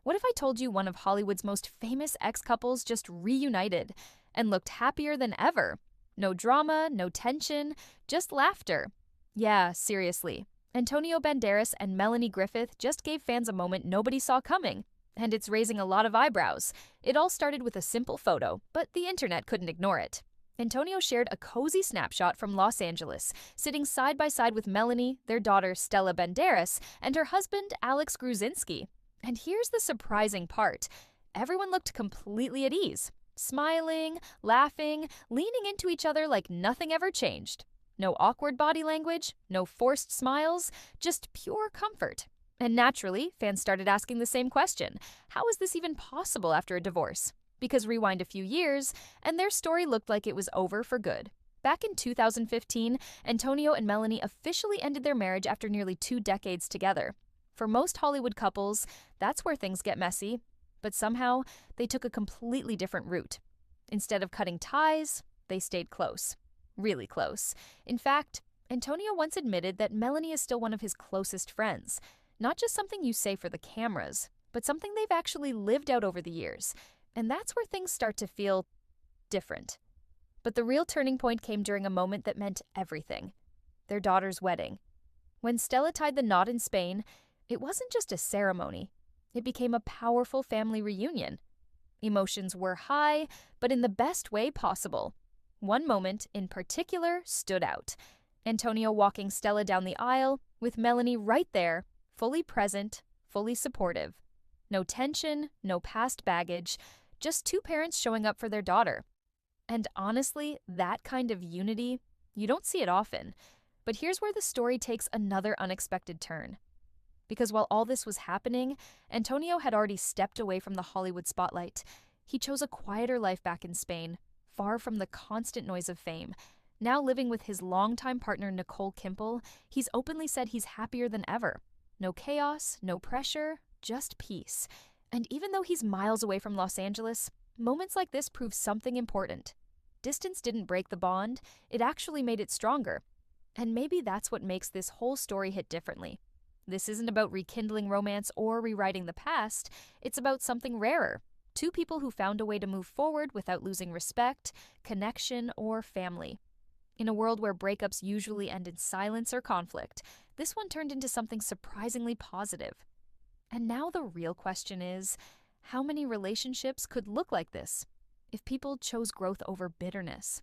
What if I told you one of Hollywood's most famous ex-couples just reunited and looked happier than ever? No drama, no tension, just laughter. Yeah, seriously. Antonio Banderas and Melanie Griffith just gave fans a moment nobody saw coming, and it's raising a lot of eyebrows. It all started with a simple photo, but the internet couldn't ignore it. Antonio shared a cozy snapshot from Los Angeles, sitting side by side with Melanie, their daughter Stella Banderas, and her husband Alex Gruszynski. And here's the surprising part. Everyone looked completely at ease, smiling, laughing, leaning into each other like nothing ever changed. No awkward body language, no forced smiles, just pure comfort. And naturally, fans started asking the same question. How is this even possible after a divorce? Because rewind a few years, and their story looked like it was over for good. Back in 2015, Antonio and Melanie officially ended their marriage after nearly 2 decades together. For most Hollywood couples, that's where things get messy. But somehow, they took a completely different route. Instead of cutting ties, they stayed close. Really close. In fact, Antonio once admitted that Melanie is still one of his closest friends. Not just something you say for the cameras, but something they've actually lived out over the years. And that's where things start to feel different. But the real turning point came during a moment that meant everything. Their daughter's wedding. When Stella tied the knot in Spain, it wasn't just a ceremony. It became a powerful family reunion. Emotions were high, but in the best way possible. One moment, in particular, stood out. Antonio walking Stella down the aisle, with Melanie right there, fully present, fully supportive. No tension, no past baggage, just 2 parents showing up for their daughter. And honestly, that kind of unity, you don't see it often. But here's where the story takes another unexpected turn. Because while all this was happening, Antonio had already stepped away from the Hollywood spotlight. He chose a quieter life back in Spain, far from the constant noise of fame. Now living with his longtime partner Nicole Kimple, he's openly said he's happier than ever. No chaos, no pressure, just peace. And even though he's miles away from Los Angeles, moments like this prove something important. Distance didn't break the bond, it actually made it stronger. And maybe that's what makes this whole story hit differently. This isn't about rekindling romance or rewriting the past, it's about something rarer. 2 people who found a way to move forward without losing respect, connection, or family. In a world where breakups usually end in silence or conflict, this one turned into something surprisingly positive. And now the real question is, how many relationships could look like this if people chose growth over bitterness?